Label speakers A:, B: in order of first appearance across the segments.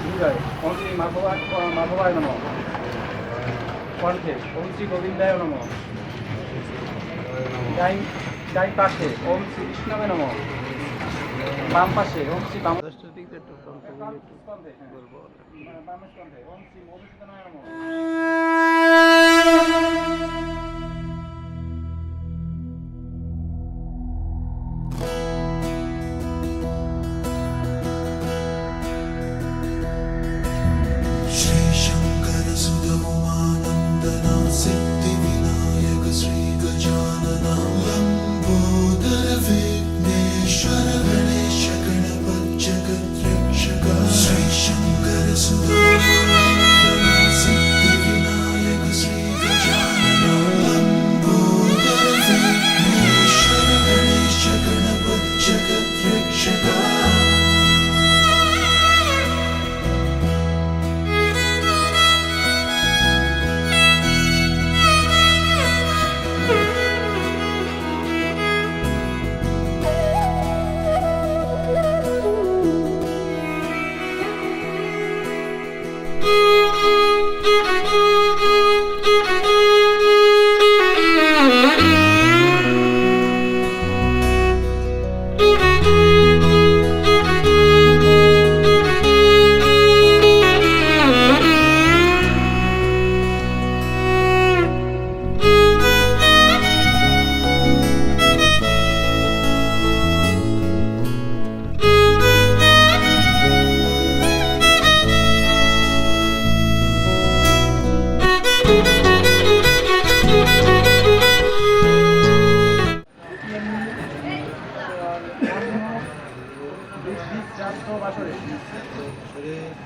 A: বিজয় ওম শ্রী মাধবায় নমঃ। কণ্ঠে ওম শ্রী গোবিন্দায় নমঃ। ডাইন পাশে ওম শ্রী কৃষ্ণায় নমঃ। বাম পাশে ওম শ্রী বাম স্কন্ধে ওম শ্রী মধুসূদনায় নমঃ।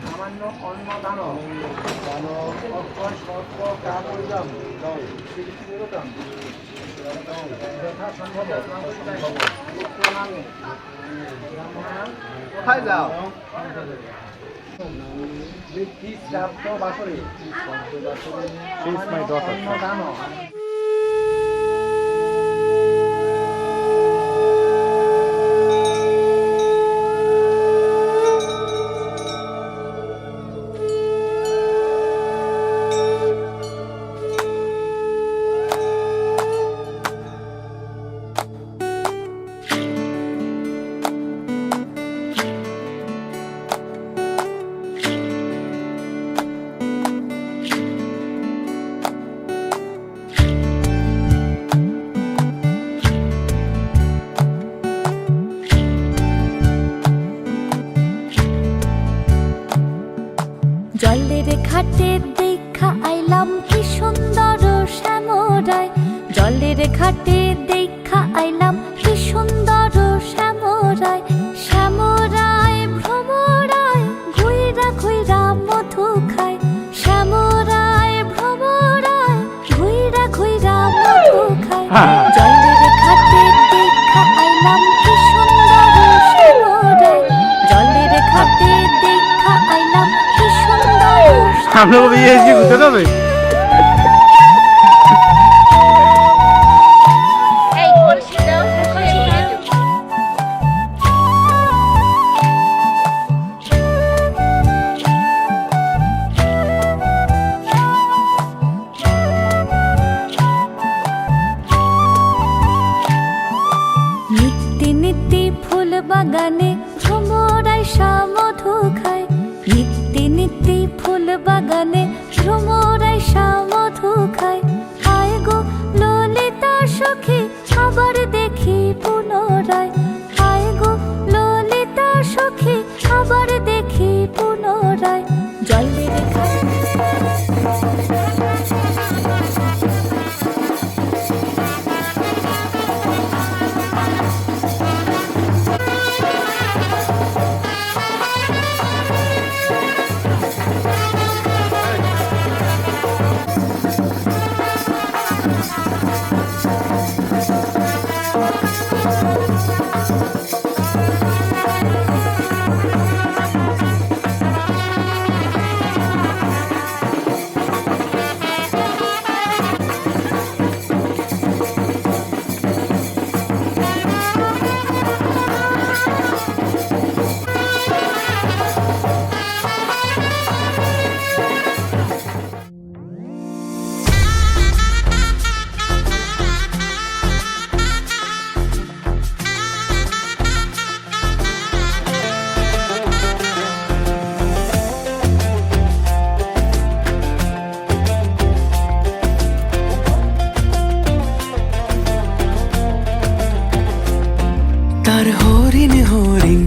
A: সামান্য অন্ন দান অক্ষয় সর্প কাপড়িদম শ্রীকৃষ্ণিরতম যথাসম্ভব প্রণামে। কোথায় যাও? বৃদ্ধি শ্রাদ্ধ বাসরে অন্ন দান।
B: জলের ঘাটে দেখা আইলাম কি সুন্দর শ্যামরায়। জলের ঘাটে দেখা আইলাম কি সুন্দর শ্যামরায়। শ্যামরায় ভ্রমরায় ঘুইরা ঘুইরা মধু খায়। শ্যামরায় ভ্রমরায় ঘুইরা ঘুইরা মধু খায়। জলের ঘাটে দেখা আইলাম কি সুন্দর শ্যামরায়। জলের ঘাটে দেখা আইলাম কি সুন্দর।
A: हम लोग भी ये घुसे ना भाई।
B: নিত্যি নিত্যি ফুল বাগানে ভ্রমরায় মধু খায়। নিত্যি নিত্যি ফুল বাগানে ভ্রমরায় মধু খায়। আয় গো ললিতা সখী আবার দেখি পুনরায়। আয় গো ললিতা সখী আবার দেখি পুনরায়। জলের ঘাটে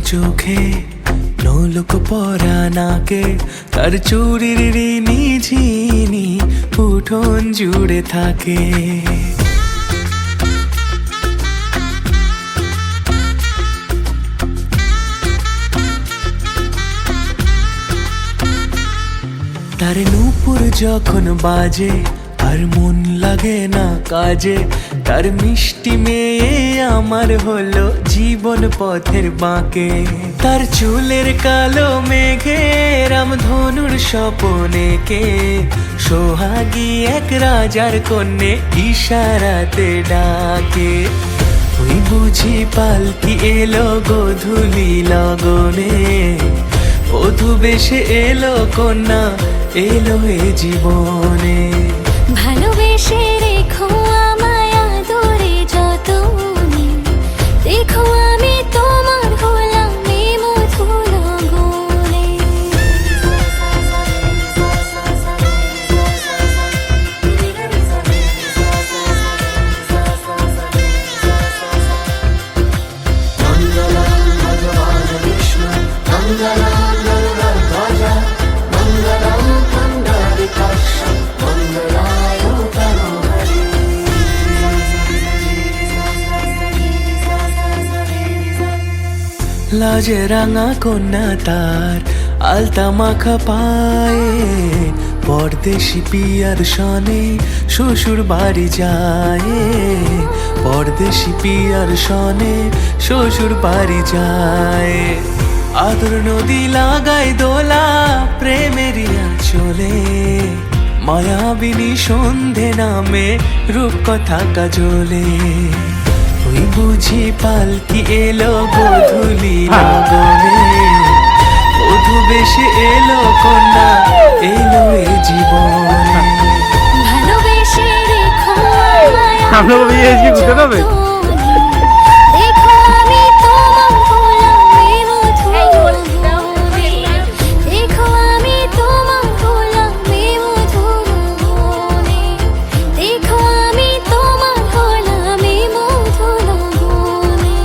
C: চোখে নোলক পরা নাকে তার চুরির রিনি ঝিনি উঠোন জুড়ে থাকে। তার নূপুর যখন বাজে আর মন লাগে না কাজে, তার মিষ্টি মেয়ে আমার হলো জীবন পথের বাঁকে। তার চুলের কালো মেঘে রামধনুর স্বপনে কে সোহাগী এক রাজার কন্যে ইশারাতে ডাকে। ওই বুঝি পালকি এলো গোধূলি লগনে, বধূ বেশে এলো কন্যা এলো এ জীবনে।
B: ভালোবেসে রেখো আমায় আদরে যতনে, দেখো আমি তোমার হলাম এ মধু লগনে।
C: লাজে রাঙা কন্যা তার আলতা মাখা পায়ে, পরদেশি পিয়ার সনে শ্বশুর বাড়ি যায়। পরদেশি পিয়ার সনে শ্বশুর বাড়ি যায়। আদর নদী লাগাই দোলা প্রেমেরিয়া চলে, মায়াবিনী সন্ধে নামে রূপকথা কাজলে। ওই বুঝি পালকি এলো গোধূলি লগনে, বধূ বেশে এলো কন্যা এলো এ জীবনে।
B: ভালোবেসে রেখো আমায়
A: আমরা বিয়েছি বুঝতে হবে।
B: দেখো আমি তোমার হলাম এ মধু লগনে, দেখো আমি তোমার হলাম এ মধু লগনে, দেখো আমি তোমার হলাম এ মধু লগনে।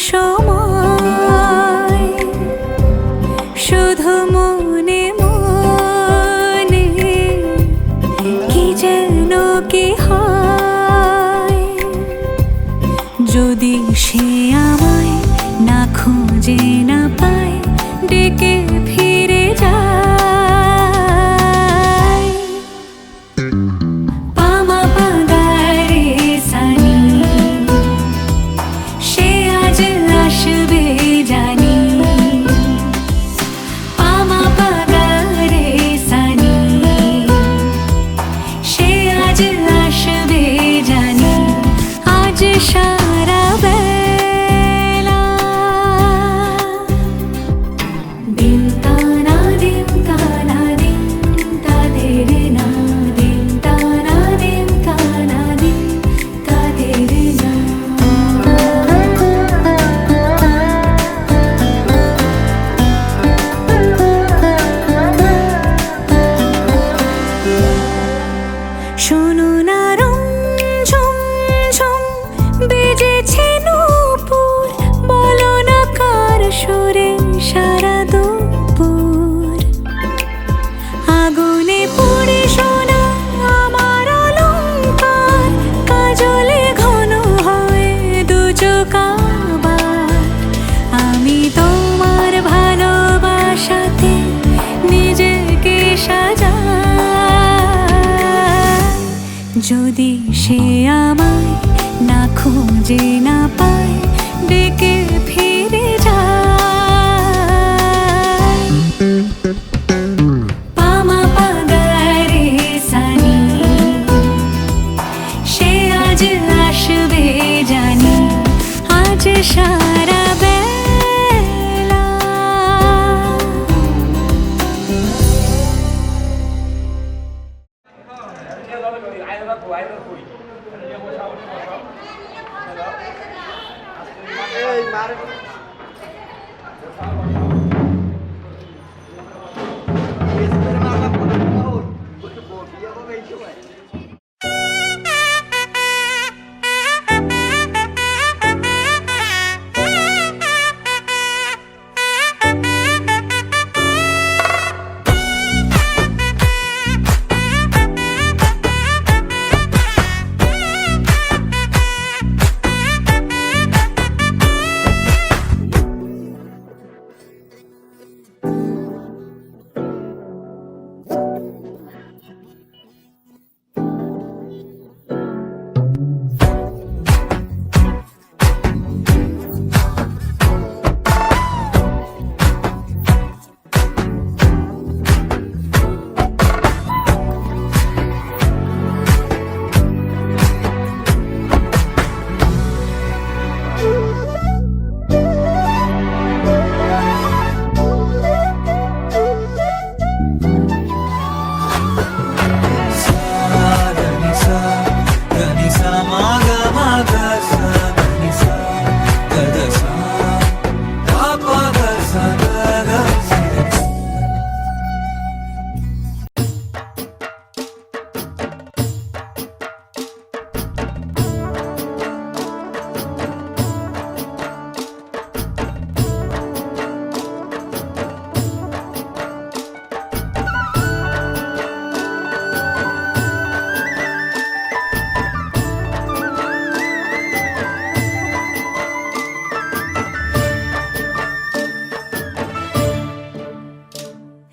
B: সময় শুধু মনে মনে কি যেন কি হয় যদি সে আমায় না খুঁজে না পায় ডেকে ফিরে যায় পামা পাগারে সানি সে আজ আসবে জানি পামা পাগারে সানি সে আজ আসবে জানি আজ সারা বেলা দিন তানা দিন তানা দিন তাদের না দিন তানা দিন তানা দিন তাদের না শোনো না ঝুম ঝুম বেজেছে নূপুর বলো না কার সুরে সারা দুপুর আগুনে পুড়ে সোনা আমার অলংকার কাজলে ঘন হয় দু চোখ আবার আমি তোমার ভালোবাসাতে নিজেকে সাজাই যদি সে আমায় না খুঁজে না পায় ডেকে ফিরে যায় পামা পাগারে সানি সে আজ আসবে জানি আজ সারা বেলা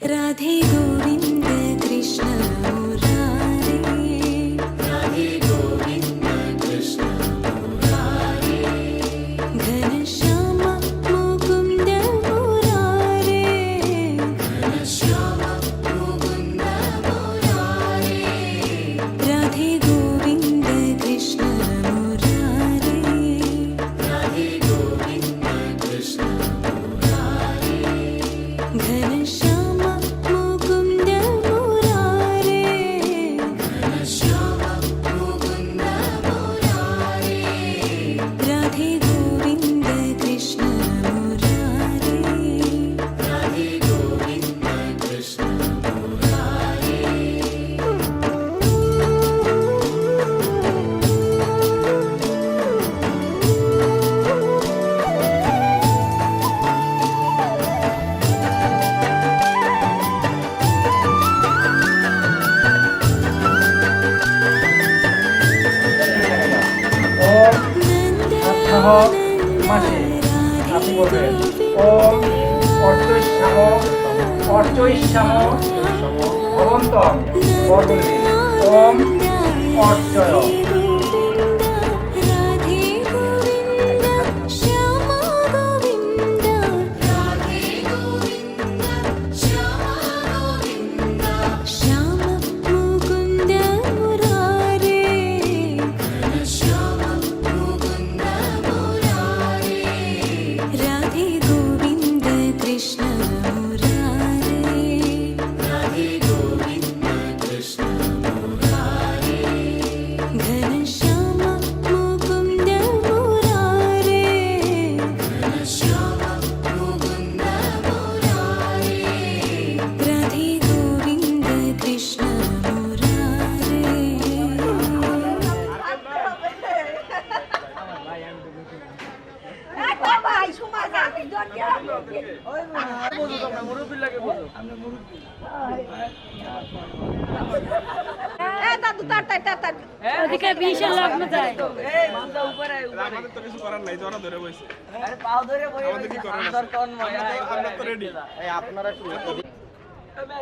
B: राधे गोविंद कृष्ण मुरारे राधे गोविंद कृष्ण मुरारे घनश्याम मुकुंद मुरारे घनश्याम मुकुंद मुरारे राधे गोविंद कृष्ण मुरारे राधे गोविंद कृष्ण मुरारे घनश्याम राधे गोविंद
A: বিবাহ মাসে আপনি বলবেন ওম অর্চৈষ্যাম ভবন্ত বর্গলে ওম অর্চয়
B: রাধে গোবিন্দ শ্যাম গোবিন্দ রাধে গোবিন্দ শ্যাম গোবিন্দ শ্যাম মুকুন্দ মুরারে শ্যাম মুকুন্দ মুরারে রাধে গোবিন্দ কৃষ্ণ মুরারে রাধে গোবিন্দ কৃষ্ণ মুরারে ঘনশ্যাম মুকুন্দ মুরারে ঘনশ্যাম মুকুন্দ মুরারে রাধে গোবিন্দ কৃষ্ণ মুরারে
D: ওদিকে 20 এর লগ্ন যায়
E: আমাদের তো কিছু করার নাই জনা ধরে বসে
F: আরে পাও ধরে বই
E: আমাদের কি করার আছে?
F: দরকার নয়
E: আমরা তো রেডি
F: আমি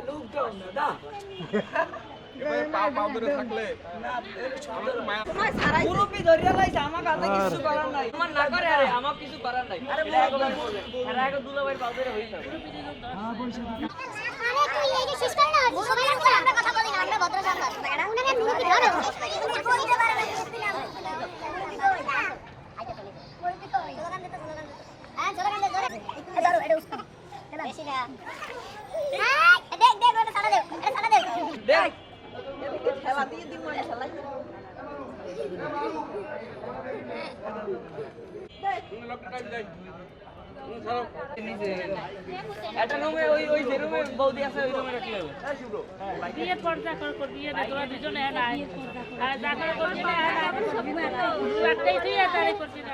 F: লুক দাও না দা
E: এবারে পাও ধরে থাকলে আমরা তো মায়া
F: মুরব্বি ধরিয়া লাইছে আমার কাছে কিছু করার নাই আমার না করে আরে আমার কিছু করার নাই আরে আরে আগে দুলাভাই পাও ধরে হই যাবে
G: আরে তুই এই যে সিস্টার না সবাই করে আমরা কথা বলি না আমরা ভদ্র সন্তান তাই না উনাকে মুরব্বি ধরো বলতে পারে না স্লোগান দিতে হ্যাঁ স্লোগান দে ধরে ধরো এটা উস্কো বেশি না দেখ দেখ ওটা সাড়া দে এটা সাড়া দে
F: দেখ এদিকে খেলা দিয়ে দিন মানে খেলা এটা রুমে ওই যে রুমে বৌদি আছে ওই রুমে রাখলে হবে
D: বিয়ে পর্দা কর বিয়ে না তোরা দুজনে না আর যা করে করবি না একটাই তুই আর তারে করবি না